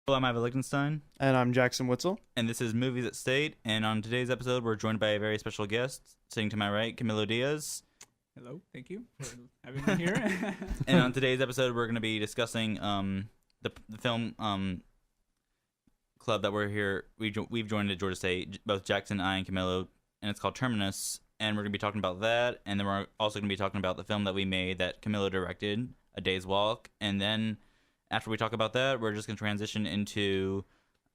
Hello, I'm Ivan Lichtenstein, And I'm Jackson Witzel. and this is Movies at State. And on today's episode, we're joined by a very special guest. Sitting to my right, Camilo Diaz. Hello, thank you for having me here. And on today's episode, we're going to be discussing the film club that we're here. We've joined at Georgia State, both Jackson, I, and Camilo, and it's called Terminus. And we're going to be talking about that, and then we're also going to be talking about the film that we made that Camilo directed, A Day's Walk. And then after we talk about that, we're just going to transition into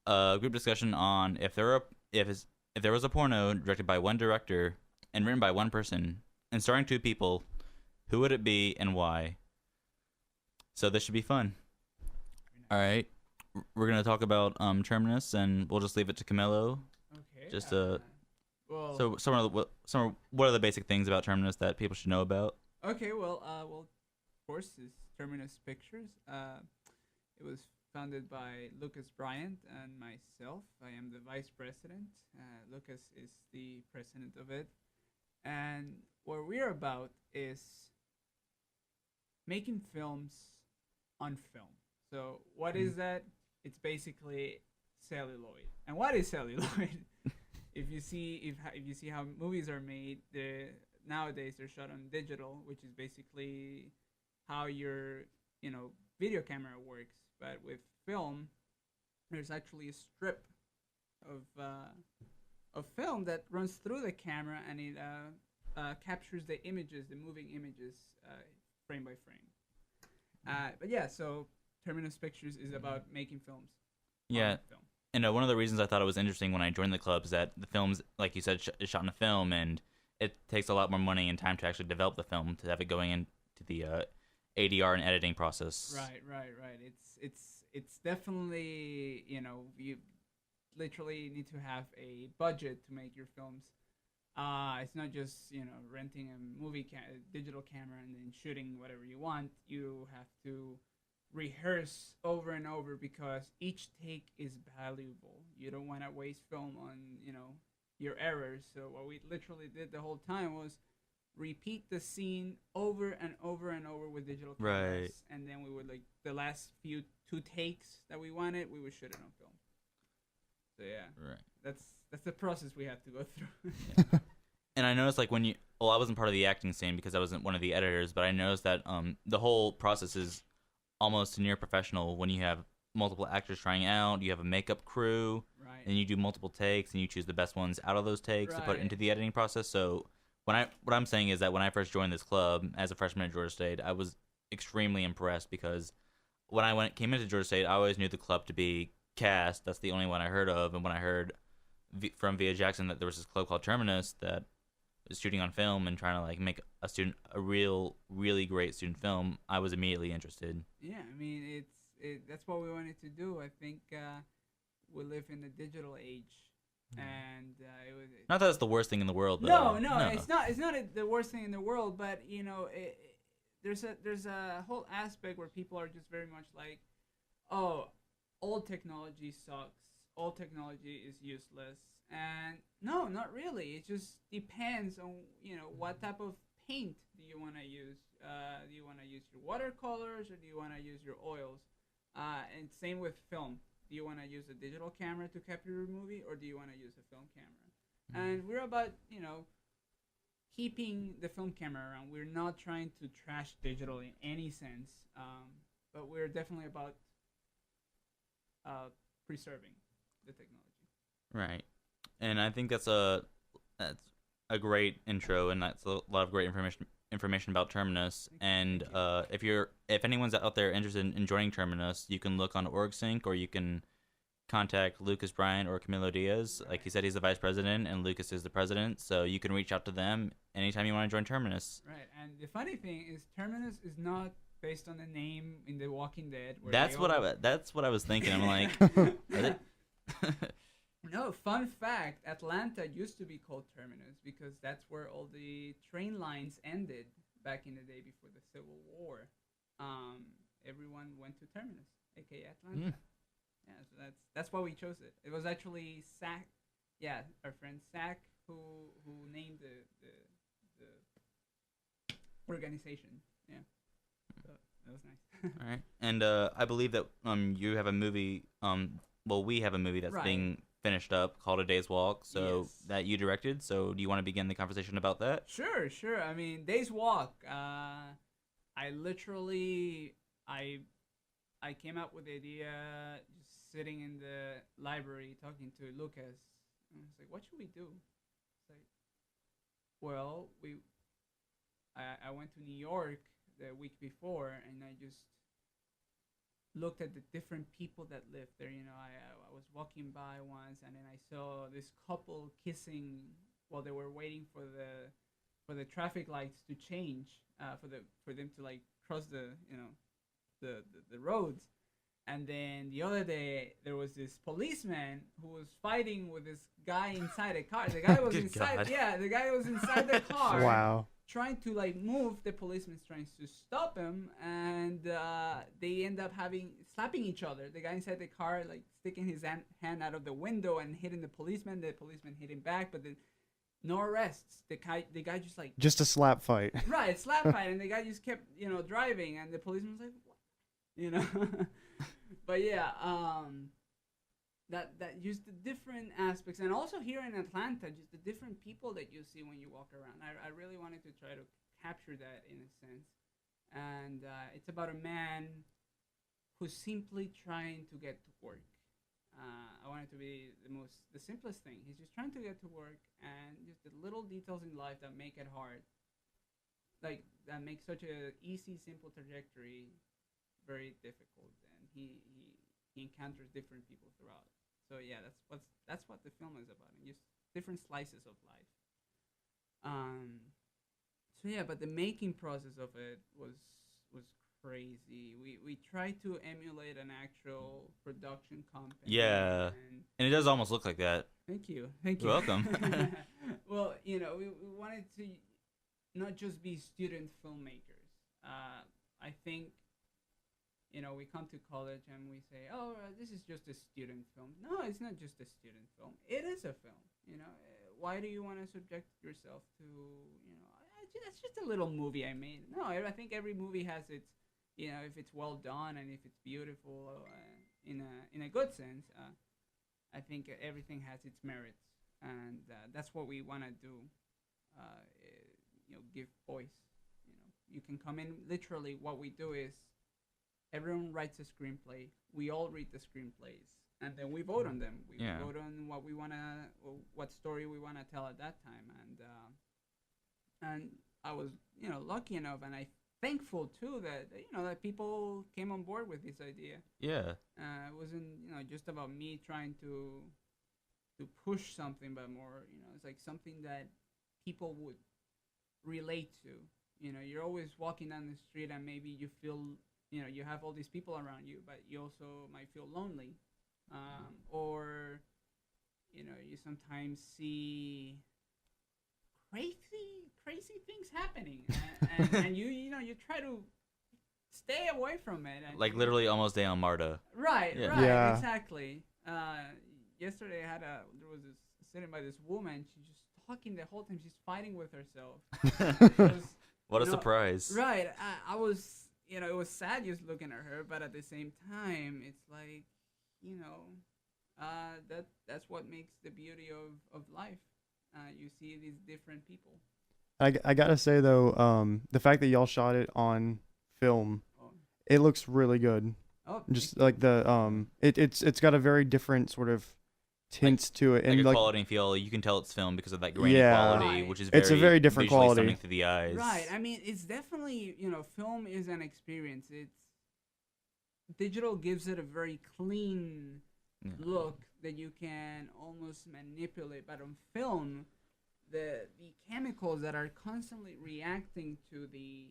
a group discussion on if there was a porno directed by one director and written by one person and starring two people, who would it be and why? So this should be fun. All right, we're gonna talk about Terminus, and we'll just leave it to Camilo. Okay. Just well. so what are the basic things about Terminus that people should know about? Okay. Well. Of course, it's Terminus Pictures. It was founded by Lucas Bryant and myself. I am the vice president. Lucas is the president of it, and what we're about is making films on film. So what is that? It's basically celluloid. And what is celluloid? if you see how movies are made, nowadays they're shot on digital, which is basically how your video camera works. But with film, there's actually a strip of film that runs through the camera, and it captures the images, the moving images, frame by frame. But yeah, so Terminus Pictures is about making films. Yeah. Film. And one of the reasons I thought it was interesting when I joined the club is that the film's, like you said, is shot in a film, and it takes a lot more money and time to actually develop the film to have it going into the ADR and editing process. Right. It's definitely, you literally need to have a budget to make your films. It's not just renting a digital camera and then shooting whatever you want. You have to rehearse over and over because each take is valuable. You don't want to waste film on your errors. So what we literally did the whole time was repeat the scene over and over and over with digital cameras, right? And then we would the last two takes that we wanted, we would shoot it on film. So yeah, right. That's the process we have to go through. Yeah. And I noticed, I wasn't part of the acting scene because I wasn't one of the editors, but I noticed that the whole process is almost near professional when you have multiple actors trying out, you have a makeup crew, right? And you do multiple takes, and you choose the best ones out of those takes to put Right. into the editing process. So what I'm saying is that when I first joined this club as a freshman at Georgia State, I was extremely impressed because when I came into Georgia State, I always knew the club to be Cast. That's the only one I heard of, and when I heard from Via Jackson that there was this club called Terminus that was shooting on film and trying to make a really great student film, I was immediately interested. Yeah, I mean that's what we wanted to do. I think we live in a digital age, and it was Not that it's the worst thing in the world, though. no, it's not. It's not the worst thing in the world, but there's a whole aspect where people are just very much like, oh, old technology sucks. Old technology is useless. And no, not really. It just depends on what type of paint do you want to use. Do you want to use your watercolors or do you want to use your oils? And same with film. Do you want to use a digital camera to capture your movie or do you want to use a film camera? And we're about keeping the film camera around. We're not trying to trash digital in any sense, but we're definitely about preserving the technology. Right. And I think that's a great intro, and that's a lot of great information about Terminus. And if anyone's out there interested in joining Terminus, you can look on OrgSync, or you can contact Lucas Bryant or Camilo Diaz. Right. Like he said, he's the vice president, and Lucas is the president. So you can reach out to them anytime you want to join Terminus. Right. And the funny thing is, Terminus is not based on the name in The Walking Dead. That's what I was thinking. I'm like, are they? No, fun fact, Atlanta used to be called Terminus because that's where all the train lines ended back in the day before the Civil War. Everyone went to Terminus, aka Atlanta. Yeah, so that's why we chose it. It was actually Zach, our friend Zach, who named the organization. Yeah. That was nice. All right. And I believe that you have a movie. Well, we have a movie that's Right. being finished up called A Day's Walk. So Yes. that you directed. So do you want to begin the conversation about that? Sure, sure. I mean, Days Walk. I literally, I came up with the idea just sitting in the library talking to Lucas. And I was like, what should we do? It's like, well, I went to New York the week before, and I just looked at the different people that lived there. You know, I was walking by once, and then I saw this couple kissing while they were waiting for the traffic lights to change, for them to like cross the roads. And then the other day, there was this policeman who was fighting with this guy inside a car. The guy was Good inside, God. yeah, the guy was inside the car Wow. trying to like move. The policeman's trying to stop him, and they end up slapping each other. The guy inside the car like sticking his hand out of the window and hitting the policeman. The policeman hit him back, but then no arrests. The guy just like Just a slap fight. right slap fight, and the guy just kept driving, and the policeman was like, what? But yeah, that just the different aspects, and also here in Atlanta, just the different people that you see when you walk around. I really wanted to try to capture that in a sense, and it's about a man who's simply trying to get to work. I want it to be the simplest thing. He's just trying to get to work, and just the little details in life that make it hard, like that make such a easy, simple trajectory very difficult, and he encounters different people throughout. So yeah, that's what the film is about, and just different slices of life. So yeah, but the making process of it was crazy. We tried to emulate an actual production company. Yeah. And And it does almost look like that. thank you, thank you. You're welcome. Well, we wanted to not just be student filmmakers. I think we come to college and we say, "Oh, this is just a student film." No, it's not just a student film. It is a film. Why do you want to subject yourself to, that's just a little movie I made? No, I think every movie has its, if it's well done and if it's beautiful, in a good sense. I think everything has its merits, and that's what we want to do. Give voice. You can come in. Literally, what we do is everyone writes a screenplay. We all read the screenplays, and then we vote on them. We Yeah. vote on what story we wanna tell at that time, and I was lucky enough, and I thankful too that that people came on board with this idea. Yeah. It wasn't just about me trying to push something, but more it's like something that people would relate to. You're always walking down the street and maybe you feel you have all these people around you, but you also might feel lonely, or you sometimes see crazy things happening, and you try to stay away from it. Like literally almost Day on Marta. Right, Yeah. right, Yeah. exactly. Yesterday there was this sitting by this woman. She's just talking the whole time. She's fighting with herself. Because, What a you know, surprise. Right. I was, it was sad just looking at her, but at the same time, it's like, that's what makes the beauty of life. You see these different people. I gotta say though, the fact that y'all shot it on film, Oh, it looks really good. oh Just thank you. like the it's got a very different sort of tints to it, Like and a like quality and feel, you can tell it's filmed because of that grainy Yeah. quality, Right. which is It's a very different visually quality. stunning to the eyes. Right. I mean, it's definitely, film is an experience. Digital gives it a very clean Yeah. look that you can almost manipulate, but on film, the chemicals that are constantly reacting to the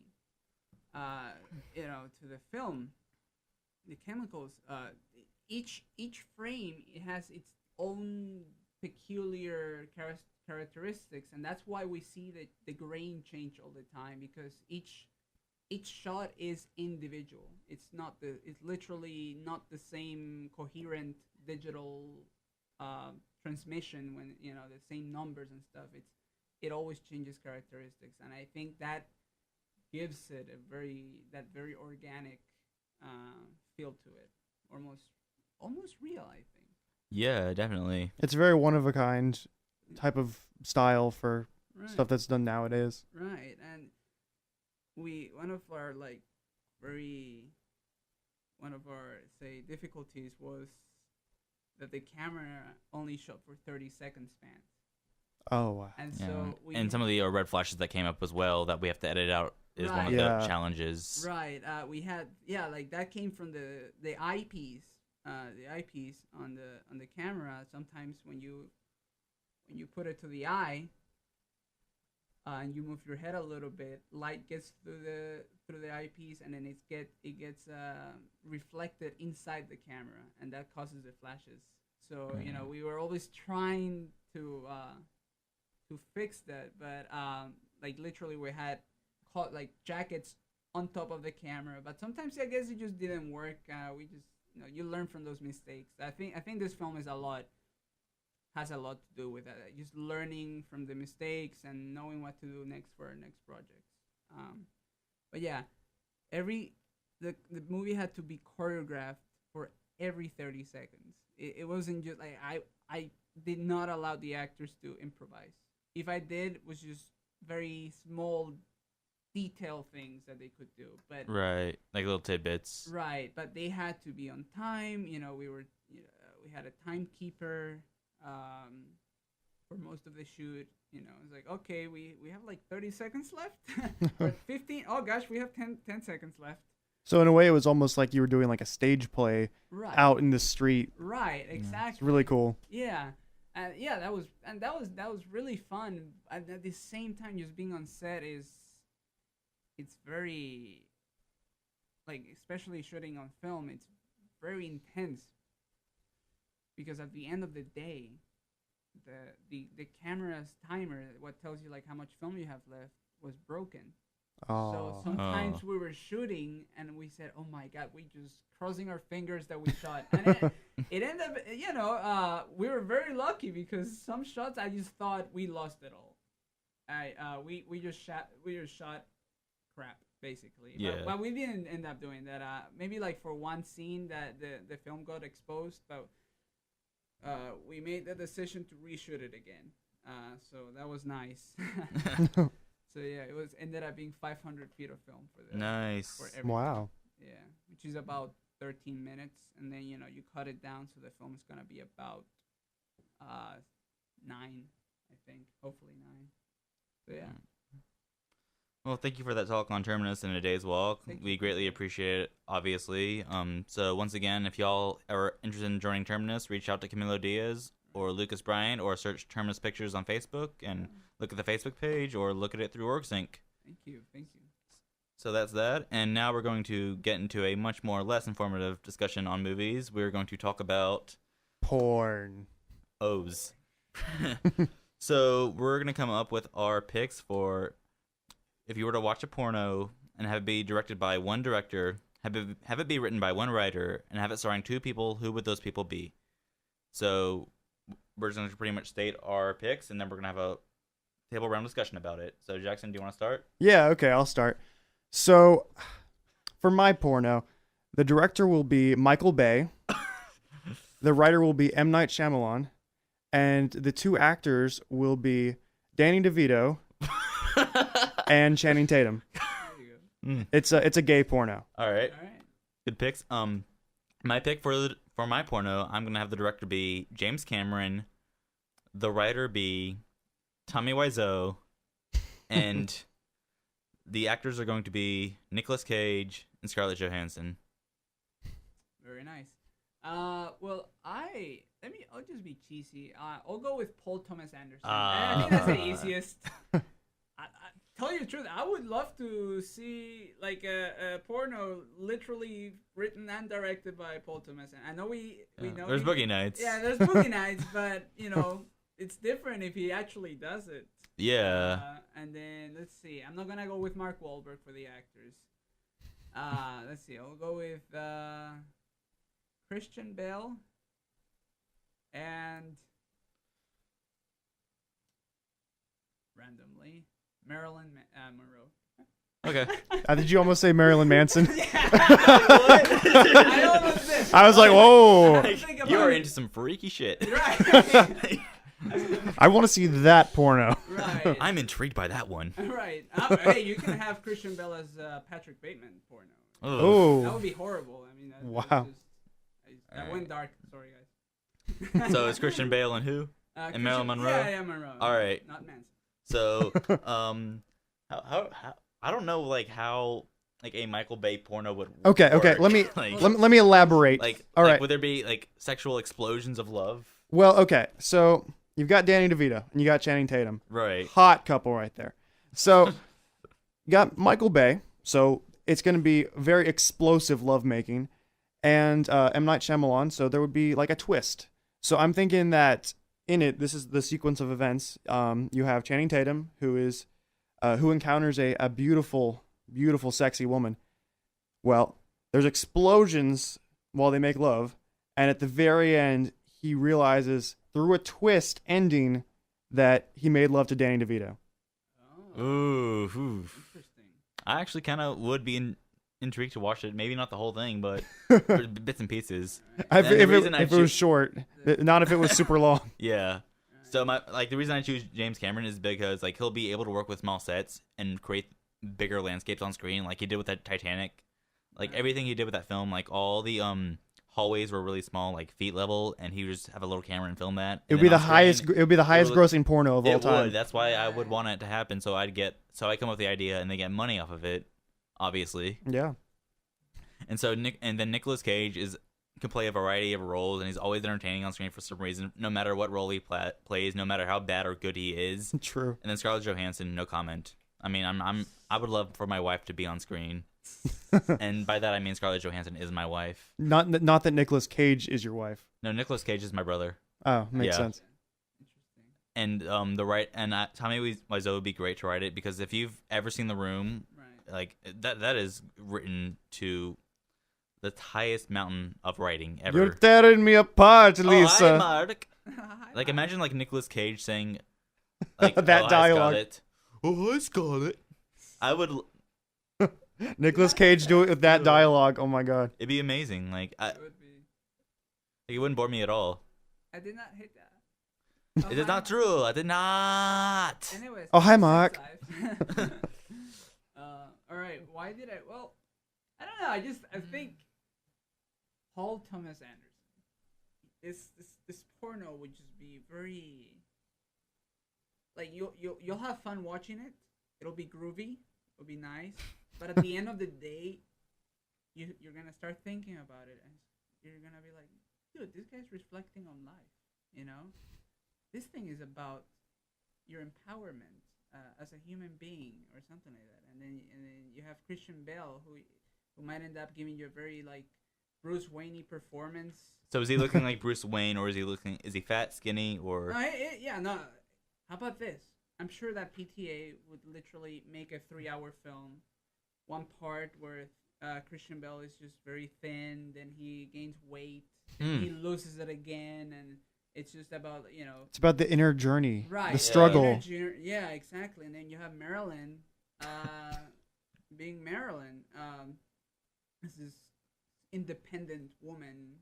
to the film, the chemicals, each frame, it has its own peculiar characteristics, and that's why we see the grain change all the time, because each shot is individual. It's literally not the same coherent digital transmission, when the same numbers and stuff. It always changes characteristics, and I think that gives it that very organic feel to it, almost real, I think. Yeah, definitely. It's very one of a kind type of style for Right. stuff that's done nowadays. Right, and one of our very one of our say difficulties was that the camera only shot for 30-second spans, Oh wow. and Yeah. so we And some of the red flashes that came up as well that we have to edit out is one of Right. Yeah. the challenges. right we had like that came from the eyepiece on the camera. Sometimes when you put it to the eye and you move your head a little bit, light gets through the eyepiece, and then it gets reflected inside the camera, and that causes the flashes. So we were always trying to fix that, but like literally we had caught like jackets on top of the camera, but sometimes I guess it just didn't work. We just you learn from those mistakes. I think this film has a lot to do with that. Just learning from the mistakes and knowing what to do next for our next projects. But yeah, the movie had to be choreographed for every 30 seconds. It wasn't just like I did not allow the actors to improvise. If I did, it was just very small detail things that they could do, but Right. Like little tidbits. right, but they had to be on time. We had a timekeeper for most of the shoot. It's like, okay, we have like 30 seconds left. Or 15. Oh gosh, we have 10 seconds left. So in a way, it was almost like you were doing like a stage play Right. out in the street. Right. Exactly. It's really cool. Yeah. Yeah, that was really fun. At the same time, just being on set it's very, like, especially shooting on film, it's very intense, because at the end of the day, the camera's timer, what tells you like how much film you have left, was broken. So Oh. sometimes we were shooting and we said, "Oh my God," we just crossing our fingers that we shot, and it ended up, we were very lucky, because some shots I just thought we lost it all. We just shot crap, basically. Yeah. But we didn't end up doing that. Maybe like for one scene that the film got exposed, but we made the decision to reshoot it again. So that was nice. So yeah, it ended up being 500 feet of film for Nice. for everything. Wow. Yeah, which is about 13 minutes, and then you cut it down, so the film is gonna be about 9, I think, hopefully 9. So yeah. Well, thank you for that talk on Terminus and A Day's Walk. Thank you. We greatly appreciate it, obviously. So once again, if y'all are interested in joining Terminus, reach out to Camilo Diaz or Lucas Bryant, or search Terminus Pictures on Facebook and look at the Facebook page, or look at it through OrgSync. Thank you. So that's that. And now we're going to get into a much more less informative discussion on movies. We're going to talk about Porn. O's. So we're going to come up with our picks for if you were to watch a porno and have it be directed by one director, have it be written by one writer, and have it starring 2 people, who would those people be? So we're just going to pretty much state our picks, and then we're going to have a table round discussion about it. So Jackson, do you want to start? Yeah, okay, I'll start. So, for my porno, the director will be Michael Bay, the writer will be M. Night Shyamalan, and the 2 actors will be Danny DeVito and Channing Tatum. There you go. It's a gay porno. All right. All right. Good picks. My pick for my porno, I'm gonna have the director be James Cameron, the writer be Tommy Wiseau, and the actors are going to be Nicolas Cage and Scarlett Johansson. Very nice. Well, I'll just be cheesy. I'll go with Paul Thomas Anderson. I think that's the easiest. I tell you the truth, I would love to see like a porno literally written and directed by Paul Thomas. I know we know There's Boogie Nights. Yeah, there's Boogie Nights, but it's different if he actually does it. Yeah. And then let's see. I'm not gonna go with Mark Wahlberg for the actors. Let's see. I'll go with Christian Bale and randomly Marilyn Monroe. Okay. Did you almost say Marilyn Manson? I almost did. I was like, whoa. Think about You are it. into some freaky shit. Right. I want to see that porno. Right. I'm intrigued by that one. Right. Hey, you can have Christian Bale as Patrick Bateman porno. That Oh. would be horrible. I mean, that's Wow. that Alright. went dark. Sorry, guys. So it's Christian Bale and who? Christian- Marilyn Monroe? Yeah, Monroe. All right. Not Manson. So, how I don't know like how like a Michael Bay porno would. Okay, okay. work. Let me like, let me elaborate. All right. Would there be like sexual explosions of love? Well, okay. So you've got Danny DeVito and you got Channing Tatum. Right. Hot couple right there. So you got Michael Bay. So it's going to be very explosive lovemaking, and M. Night Shyamalan. So there would be like a twist. So I'm thinking that in it, this is the sequence of events. You have Channing Tatum, who encounters a beautiful, beautiful, sexy woman. Well, there's explosions while they make love, and at the very end, he realizes through a twist ending that he made love to Danny DeVito. Oh, Ooh. interesting. I actually kind of would be intrigued to watch it. Maybe not the whole thing, but bits and pieces. If, And the if reason it, I if it was choose- short, not if it was super long. Yeah. So the reason I choose James Cameron is because like he'll be able to work with small sets and create bigger landscapes on screen, like he did with that Titanic. Like everything he did with that film, like all the hallways were really small, like feet level, and he would just have a little camera and film that. It would be the highest. It would be the highest would- grossing porno of all It time. would. That's why I would want it to happen. So I come up with the idea, and they get money off of it, obviously. Yeah. And so Nicolas Cage can play a variety of roles, and he's always entertaining on screen for some reason, no matter what role he plays, no matter how bad or good he is. True. And then Scarlett Johansson, no comment. I mean, I would love for my wife to be on screen, and by that I mean Scarlett Johansson is my wife. Not that Nicolas Cage is your wife. No, Nicolas Cage is my brother. Oh, makes Yeah. sense. Interesting. And Tommy Wiseau would be great to write it, because if you've ever seen The Room, Right. like that is written to the highest mountain of writing ever. You're tearing me apart, Oh, hi, Lisa. Mark. Like imagine like Nicolas Cage saying like That "Oh, hi, dialogue. Scarlett." Oh, hi, Scarlett. I would. Nicolas Cage do it with that dialogue. Oh my god. It'd be amazing. Like It would be. it wouldn't bore me at all. I did not hit that. It is not true. I did not. Anyways. Oh, hi, Mark. All right. Why did I? Well, I don't know. I think Paul Thomas Anderson. This porno would just be very. Like you'll have fun watching it. It'll be groovy. It'll be nice. But at the end of the day, you're gonna start thinking about it, and you're gonna be like, dude, this guy's reflecting on life. You know, this thing is about your empowerment as a human being or something like that. And then you have Christian Bale who might end up giving you a very like Bruce Wayne-y performance. So is he looking like Bruce Wayne, or is he fat, skinny, or? No. How about this? I'm sure that PTA would literally make a 3-hour film. One part where Christian Bale is just very thin, then he gains weight, and he loses it again, and it's just about It's about the inner journey, right the struggle. Yeah, exactly. And then you have Marilyn, being Marilyn. This is independent woman,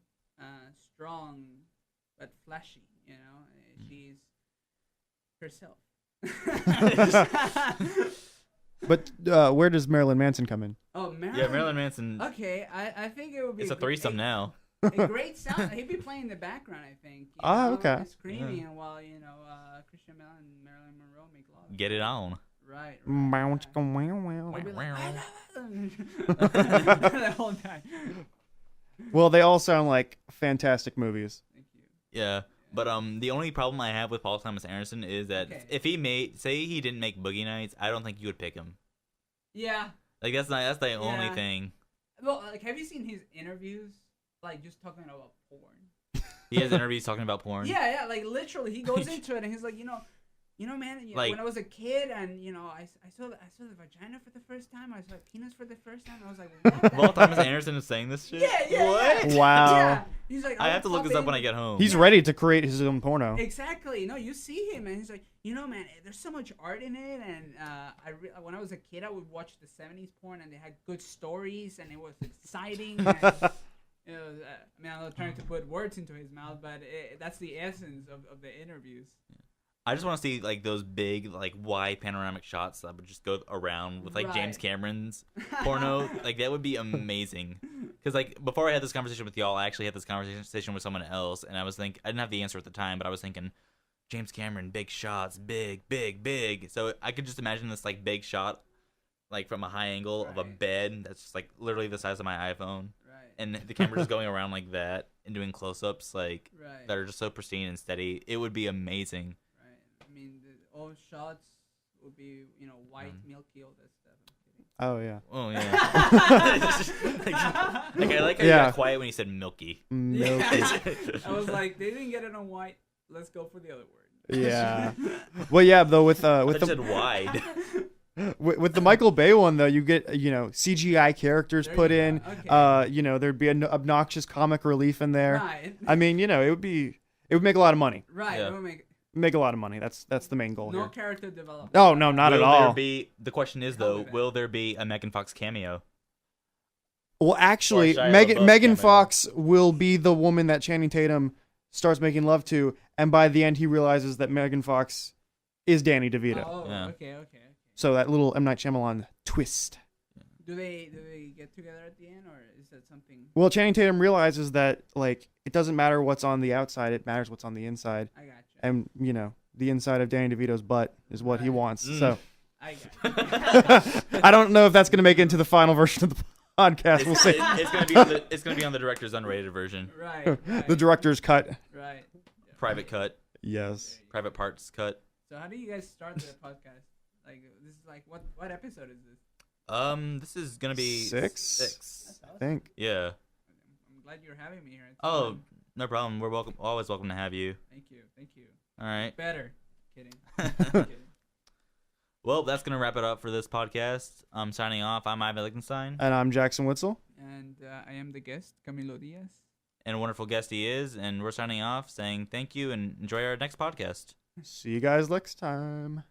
strong but flashy. She's herself. But where does Marilyn Manson come in? Oh, Marilyn. Yeah, Marilyn Manson. Okay, I think it would be. It's a threesome now. A great sound. He'd be playing in the background, I think. Okay. Screaming while Christian Bale and Marilyn Monroe make love. Get it on. Right. Well, We'd be like, the whole time. they all sound like fantastic movies. Thank you. Yeah. But the only problem I have with Paul Thomas Anderson is that Okay. if say he didn't make Boogie Nights, I don't think you would pick him. Yeah. Like that's the only Yeah. thing. Well, like, have you seen his interviews? Like, just talking about porn. He has interviews talking about porn. Yeah. Like, literally, he goes into it and he's like, you know, man, Like- when I was a kid, and I saw the vagina for the first time. I saw penis for the first time. I was like, what? While Thomas Anderson is saying this shit. Yeah. What? Wow. Yeah. He's like, I "I'll have to look pop this up in." when I get home. He's ready to create his own porno. Exactly. No, you see him, and he's like, man, there's so much art in it. And when I was a kid, I would watch the '70s porn, and they had good stories, and it was exciting. And, I mean, I'm not trying to put words into his mouth, but that's the essence of the interviews. I just want to see like those big like wide panoramic shots that would just go around with like James Right. Cameron's porno. Like that would be amazing. Because like before I had this conversation with y'all, I actually had this conversation with someone else, and I didn't have the answer at the time, but I was thinking James Cameron, big shots, big. So I could just imagine this like big shot, like from a high angle of a Right. bed that's just like literally the size of my iPhone, Right. and the camera just going around like that and doing close-ups like Right. that are just so pristine and steady. It would be amazing. Right. I mean, all shots would be, white, milky, all that stuff. Oh yeah. Oh yeah. It's just, like I like how you Yeah. got quiet when you said milky. Milk. I was like, they didn't get it on white. Let's go for the other word. Yeah. Well, yeah, though with I with said the wide. with the Michael Bay one though, you get CGI characters There put you go. in. Okay. There'd be an obnoxious comic relief in there. Right. I mean, it would make a lot of money. Right. Yeah. It would make Make a lot of money. That's the main goal no here. character development. Oh no, not Will at all. There be, the question is though, with it. will there be a Megan Fox cameo? Well, actually, Or Shia Megan LaBeouf Megan cameo. Fox will be the woman that Channing Tatum starts making love to, and by the end he realizes that Megan Fox is Danny DeVito. Oh, Yeah. okay. So that little M. Night Shyamalan twist. Do they get together at the end, or is that something? Well, Channing Tatum realizes that like it doesn't matter what's on the outside; it matters what's on the inside. I got you. And the inside of Danny DeVito's butt is what he Right. wants. Mm. So I got you. I don't know if that's going to make it into the final version of the podcast. We'll see. It's gonna be on the director's unrated version, Right. The director's cut. Right. private cut, Yes. private parts cut. So how do you guys start the podcast? Like, this is like what episode is this? This is gonna be Six? That's I awesome. think. Yeah. I'm glad you're having me here. It's Oh, fun. no problem. We're always welcome to have you. Thank you. All right. Better. Kidding. Kidding. Well, that's gonna wrap it up for this podcast. I'm signing off. I'm Ivan Lichtenstein, And I'm Jackson Witzel. And I am the guest, Camilo Diaz. and a wonderful guest he is. And we're signing off, saying thank you and enjoy our next podcast. See you guys next time.